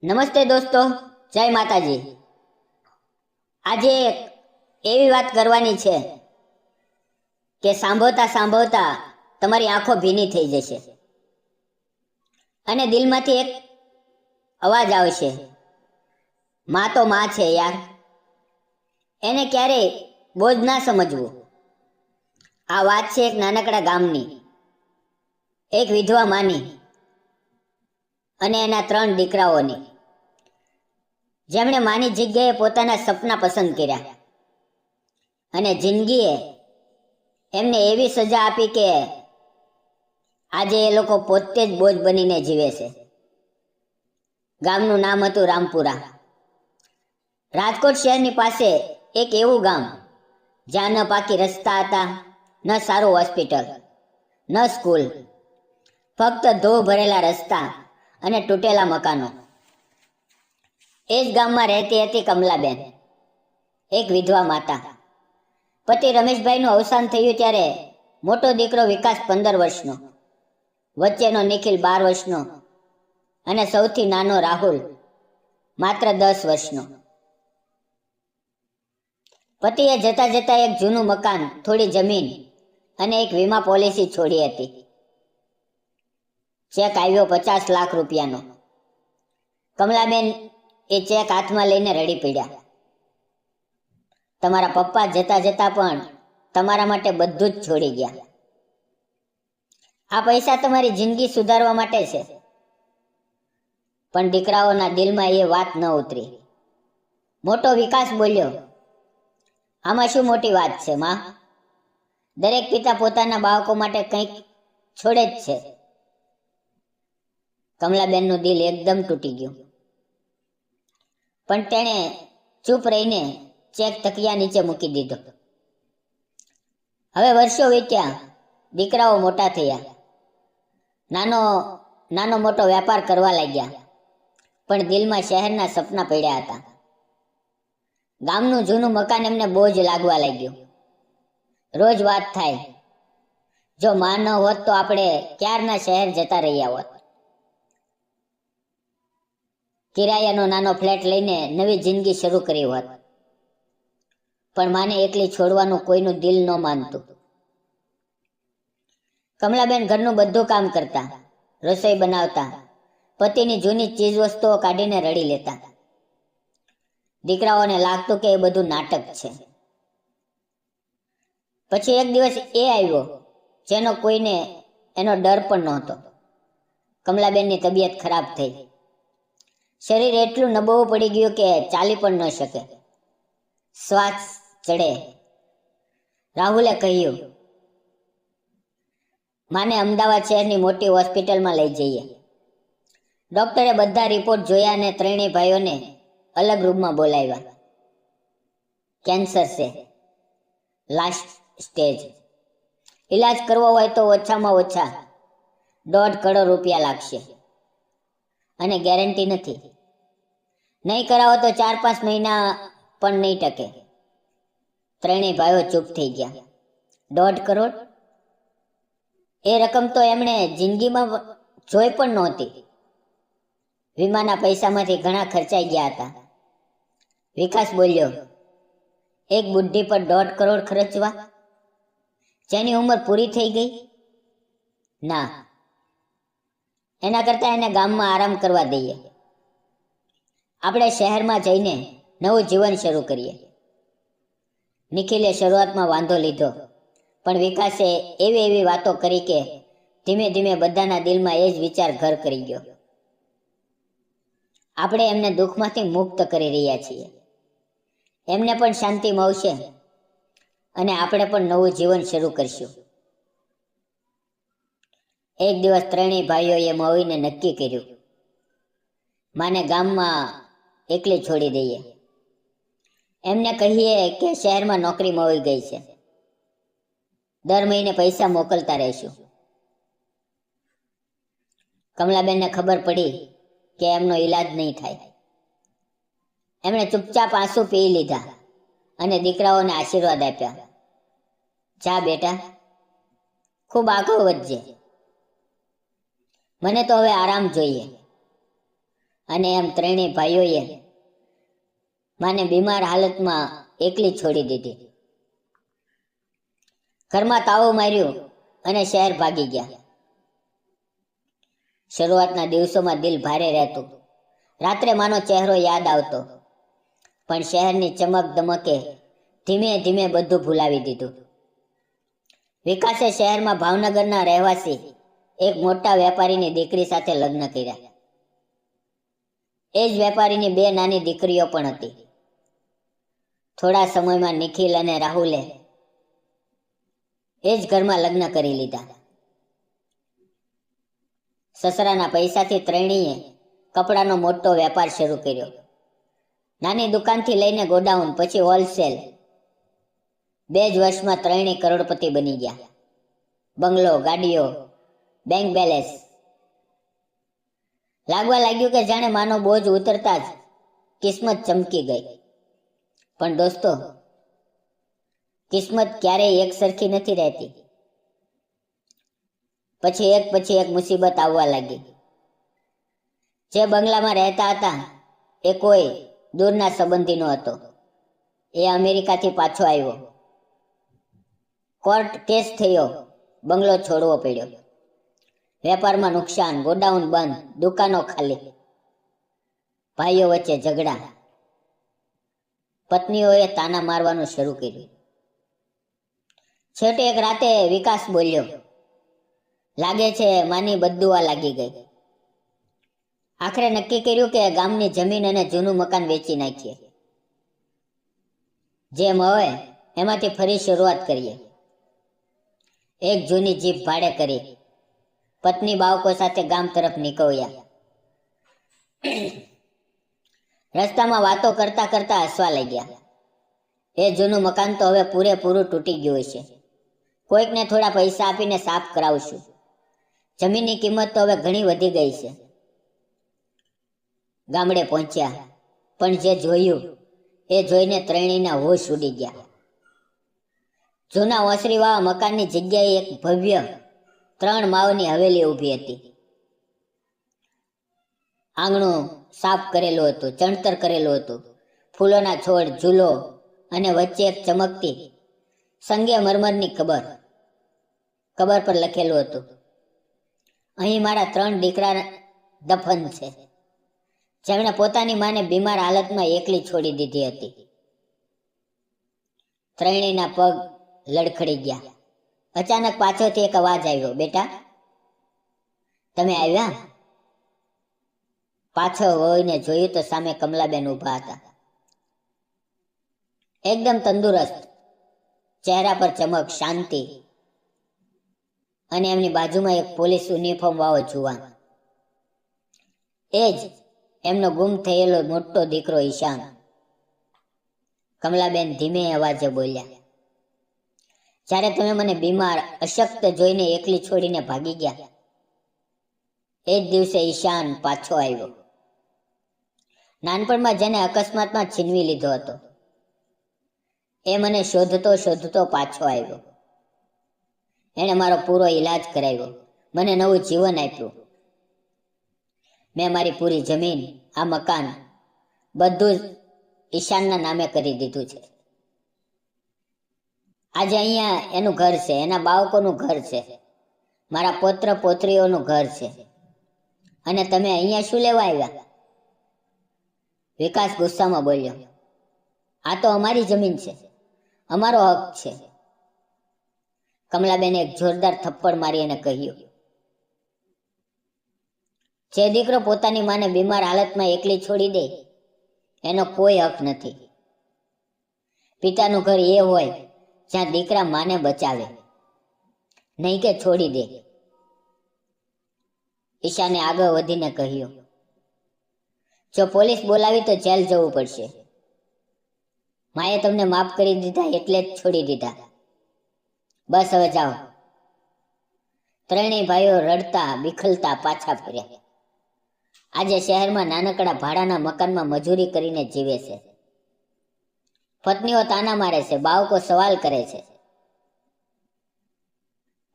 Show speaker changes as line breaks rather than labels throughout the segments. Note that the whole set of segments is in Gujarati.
નમસ્તે દોસ્તો, જય માતાજી। આજે એક એવી વાત કરવાની છે કે સાંભળતા સાંભળતા તમારી આંખો ભીની થઈ જશે અને દિલમાંથી એક અવાજ આવશે, માં તો માં છે યાર, એને ક્યારેય બોજ ના સમજવું। આ વાત છે એક નાનકડા ગામની, એક વિધવા માની અને એના 3 દીકરાઓની, જેમણે માની જગ્યાએ પોતાના સપના પસંદ કર્યા અને જિંદગીએ એમને એવી સજા આપી કે આજે એ લોકો પોતે જ બોજ બનીને જીવે છે। ગામનું નામ હતું રામપુરા। રાજકોટ શહેરની પાસે એક એવું ગામ જ્યાં ન પાકી રસ્તા હતા, ન સારું હોસ્પિટલ, ન સ્કૂલ, ફક્ત ધો ભરેલા રસ્તા અને તૂટેલા મકાનો। એ જ ગામમાં રહેતી હતી કમલાબેન, એક વિધવા માતા। પતિ રમેશભાઈનું અવસાન થયું ત્યારે મોટો દીકરો વિકાસ 15 વર્ષનો, વચ્ચેનો નિખિલ 12 વર્ષનો અને સૌથી નાનો રાહુલ માત્ર 10 વર્ષનો। પતિએ જતા જતા એક જૂનું મકાન, થોડી જમીન અને એક વીમા પોલિસી છોડી હતી। ચેક આવ્યો 50 લાખ રૂપિયાનો। કમલાબેન એ ચેક હાથમાં લઈને રડી પડ્યા। તમારા પપ્પા જતા જતા પણ તમારા માટે બધું જ છોડી ગયા। આ પૈસા તમારી જિંદગી સુધારવા માટે છે। પણ દીકરાઓના દિલમાં એ વાત ન ઉતરી। મોટો વિકાસ બોલ્યો, આમાં શું મોટી વાત છે માં? દરેક પિતા પોતાના બાળકો માટે કંઈક છોડે જ છે। કમલાબેનનું દિલ એકદમ તૂટી ગયું, પણ તેણે ચૂપ રહીને ચેક તકિયા નીચે મૂકી દીધો। હવે વર્ષો વીત્યા, દીકરાઓ મોટા થયા, નાનો મોટો વેપાર કરવા લાગ્યા, પણ દિલમાં શહેરના સપના પડ્યા હતા। ગામનું જૂનું મકાન એમને બોજ લાગવા લાગ્યું। રોજ વાત થાય, જો માં ન હોત તો આપણે ક્યારના શહેર જતા રહ્યા હોત, કિરાયાનો નાનો ફ્લેટ લઈને નવી જિંદગી શરૂ કરી હોત। પણ માને એકલી છોડવાનું કોઈનું દિલ ન માનતું। કમલાબેન ઘરનું બધું કામ કરતા, રસોઈ બનાવતા, પતિની જૂની ચીજ વસ્તુઓ કાઢીને રડી લેતા। દીકરાઓને લાગતું કે એ બધું નાટક છે। પછી એક દિવસ એ આવ્યો જેનો કોઈને એનો ડર પણ નહોતો। કમલાબેનની તબિયત ખરાબ થઈ, શરીર એટલું નબળું પડી ગયું કે ચાલી પણ ન શકે, શ્વાસ ચડે। રાહુલે કહ્યું, માને અમદાવાદ શહેરની મોટી હોસ્પિટલમાં લઈ જઈએ। ડોક્ટરે બધા રિપોર્ટ જોયા અને 3 ભાઈઓને અલગ રૂમમાં બોલાવ્યા। કેન્સર છે, લાસ્ટ સ્ટેજ, ઈલાજ કરવો હોય તો ઓછામાં ઓછા 1.5 કરોડ રૂપિયા લાગશે અને ગેરંટી નથી। નહીં કરાવો તો 4-5 મહિના પણ નહીં ટકે। 3 ભાઈઓ ચૂપ થઈ ગયા। 1.5 કરોડ? એ રકમ તો એમણે જિંદગીમાં જોઈ પણ નહોતી। વીમાના પૈસામાંથી ઘણા ખર્ચાઈ ગયા હતા। વિકાસ બોલ્યો, એક બુઢી પર 1.5 કરોડ ખર્ચવા, જેની ઉંમર પૂરી થઈ ગઈ? ના, એના કરતાં એને ગામમાં આરામ કરવા દઈએ। આપણે શહેરમાં જઈને નવું જીવન શરૂ કરીએ। નિખિલે શરૂઆતમાં વાંધો લીધો, પણ વિકાસે એવી વાતો કરી કે ધીમે ધીમે બધાના દિલમાં એ જ વિચાર ઘર કરી ગયો। આપણે એમને દુઃખમાંથી મુક્ત કરી રહ્યા છીએ, એમને પણ શાંતિ મળશે અને આપણે પણ નવું જીવન શરૂ કરશું। એક દિવસ 3 ભાઈઓએ મળીને નક્કી કર્યું, માને ગામમાં એકલી છોડી દઈએ। એમને કહીએ કે શહેરમાં નોકરી મળી ગઈ છે, દર મહિને પૈસા મોકલતા રહીશું। કમલાબેનને ખબર પડી કે એમનો ઈલાજ નહીં થાય। એમણે ચૂપચાપ આંસુ પી લીધા અને દીકરાઓને આશીર્વાદ આપ્યા, જા બેટા, ખૂબ આગળ વધજે, મને તો હવે આરામ જોઈએ અને એમ ત્રણેય ભાઈઓએ માને બીમાર હાલતમાં એકલી છોડી દીધી. ઘરમાં તાળું માર્યું અને શહેર ભાગી ગયા. શરૂઆતના દિવસોમાં દિલ ભારે રહેતું. રાત્રે માનો ચહેરો યાદ આવતો, પણ શહેરની ચમક દમકે ધીમે ધીમે બધું ભૂલાવી દીધું. વિકાસે શહેરમાં ભાવનગરના રહેવાસી એક મોટા વેપારીની દીકરી સાથે લગ્ન કર્યા. એ જ વેપારીની બે નાની દીકરીઓ પણ હતી. થોડા સમયમાં નિખિલ અને રાહુલે એ જ ઘરમાં લગ્ન કરી લીધા. સસરાના પૈસાથી ત્રણેયે કપડાનો મોટો વેપાર શરૂ કર્યો. નાની દુકાનથી લઈને ગોડાઉન, પછી હોલસેલ. 2 જ વર્ષમાં ત્રણેય કરોડપતિ બની ગયા. બંગલો, ગાડીઓ, બેંક બેલેન્સ. લાગવા લાગ્યું કે જાણે માનો બોજ ઉતરતા જ કિસ્મત ચમકી ગઈ. પણ દોસ્તો, કિસ્મત ક્યારેય એક સરખી નથી રહેતી. પછી એક મુસીબત આવવા લાગી. જે બંગલામાં રહેતા હતા એ કોઈ દૂરના સંબંધીનો હતો. એ અમેરિકાથી પાછો આવ્યો. કોર્ટ કેસ થયો, બંગલો છોડવો પડ્યો. વેપારમાં નુકસાન, ગોડાઉન બંધ, દુકાનો ખાલી. ભાઈઓ વચ્ચે ઝઘડા. પત્નીઓએ તાના મારવાનું શરૂ કર્યું. છેવટે એક રાતે વિકાસ બોલ્યો, લાગે છે માની બદદુઆ લાગી ગઈ. આખરે નક્કી કર્યું કે ગામની જમીન અને જૂનું મકાન વેચી નાખીએ. જેમ હોય એમાંથી ફરી શરૂઆત કરીએ. એક જૂની જીપ ભાડે કરી પત્ની બાળકો સાથે ગામ તરફ નીકળ્યા. રસ્તામાં વાતો કરતા કરતા હસવા લાગ્યા. એ જૂનું મકાન તો હવે પૂરેપૂરું તૂટી ગયું છે. કોઈકને થોડા પૈસા આપીને સાફ કરાવશું. જમીનની કિંમત તો હવે ઘણી વધી ગઈ છે. ગામડે પહોંચ્યા, પણ જે જોયું એ જોઈને ત્રણેયના હોશ ઉડી ગયા. જૂના ઓસરીવાળા મકાનની જગ્યાએ એક ભવ્ય 3 માળની હવેલી ઊભી હતી. આંગણું સાફ કરેલું હતું, ચણતર કરેલું હતું, ફૂલોના છોડ, ઝૂલો અને વચ્ચે એક ચમકતી સંગેમરમરની કબર. કબર પર લખેલું હતું, અહીં મારા 3 દીકરા દફન છે, જેમણે પોતાની માને બીમાર હાલતમાં એકલી છોડી દીધી હતી. ત્રણેયના પગ લડખડી ગયા. અચાનક પાછળથી એક અવાજ આવ્યો, બેટા તમે આવ્યા? પાછળ વળીને જોયું તો સામે કમલાબેન ઊભા હતા. એકદમ તંદુરસ્ત, ચહેરા પર ચમક, શાંતિ, અને એમની બાજુમાં એક પોલીસ યુનિફોર્મ વાળો જુવાન. એ જ એમનો ગુમ થયેલો મોટો દીકરો ઈશાન. કમલાબેન ધીમે અવાજે બોલ્યા, જ્યારે તમે મને બીમાર, અશક્ત જોઈને એકલી છોડીને ભાગી ગયા, એ જ દિવસે ઈશાન પાછો આવ્યો. નાનપણમાં જેને અકસ્માતમાં છીનવી લીધો હતો, એ મને શોધતો શોધતો પાછો આવ્યો. એણે મારો પૂરો ઈલાજ કરાવ્યો, મને નવું જીવન આપ્યું. મેં મારી પૂરી જમીન, આ મકાન, બધું જ ઈશાનના નામે કરી દીધું છે. આજે અહીંયા એનું ઘર છે, એના બાળકોનું ઘર છે, મારા પૌત્ર પૌત્રીઓનું ઘર છે. અને તમે અહીંયા શું લેવા આવ્યા? વિકાસ ગુસ્સામાં બોલ્યો, આ તો અમારી જમીન છે, અમારો હક છે. કમલાબેને એક જોરદાર થપ્પડ મારી અને કહ્યું, જે દીકરો પોતાની માને બીમાર હાલતમાં એકલી છોડી દે એનો કોઈ હક નથી. પિતાનું ઘર એ હોય જ્યાં દીકરા માને બચાવે, નહીં કે છોડી દે. ઈશાને આગળ વધીને કહ્યું, જો પોલીસ બોલાવી તો જેલ જવું પડશે. માએ તમને માફ કરી દીધા એટલે જ છોડી દીધા. બસ હવે જાઓ. ત્રણેય ભાઈઓ રડતા વિખલતા પાછા ફર્યા. આજે શહેરમાં નાનકડા ભાડાના મકાનમાં મજૂરી કરીને જીવે છે. પત્નીઓ તાના મારે છે, બાળકો સવાલ કરે છે,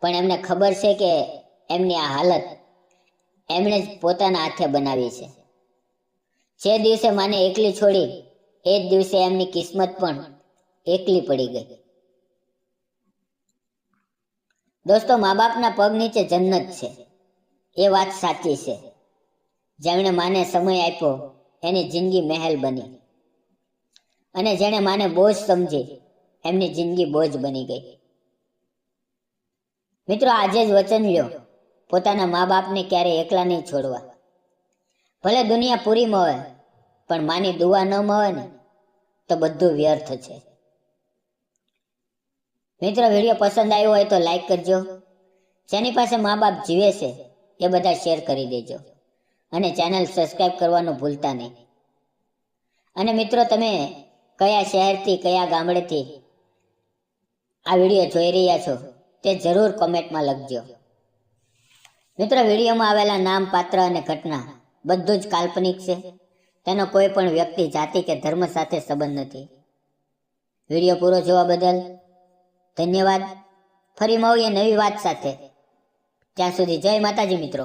પણ એમને ખબર છે કે એમની આ હાલત એમણે જ પોતાના હાથે બનાવી છે. જે દિવસે માને એકલી છોડી એ જ દિવસે એમની કિસ્મત પણ એકલી પડી ગઈ. દોસ્તો, મા બાપના પગ નીચે જન્નત છે, એ વાત સાચી છે. જેમણે માને સમય આપ્યો એની જિંદગી મહેલ બની, અને જેણે માને બોજ સમજી એમની જિંદગી બોજ બની ગઈ. મિત્રો, આજે જ વચન લ્યો, પોતાના મા બાપને ક્યારે એકલા નહીં છોડવા. ભલે દુનિયા પૂરી મળે, પણ માની દુઆ ન મળે ને તો બધું વ્યર્થ છે. મિત્રો, વિડીયો પસંદ આવ્યો હોય તો લાઈક કરજો. જેની પાસે મા બાપ જીવે છે એ બધા શેર કરી દેજો, અને ચેનલ સબસ્ક્રાઈબ કરવાનું ભૂલતા નહીં. અને મિત્રો, તમે કયા શહેરથી, કયા ગામડેથી આ વિડીયો જોઈ રહ્યા છો તે જરૂર કોમેન્ટમાં લખજો. મિત્રો, વિડીયોમાં આવેલા નામ, પાત્ર અને ઘટના બધું જ કાલ્પનિક છે. તેનો કોઈ પણ વ્યક્તિ, જાતિ કે ધર્મ સાથે સંબંધ નથી. વિડીયો પૂરો જોવા બદલ ધન્યવાદ. ફરી મળીએ નવી વાત સાથે. ત્યાં સુધી જય માતાજી મિત્રો.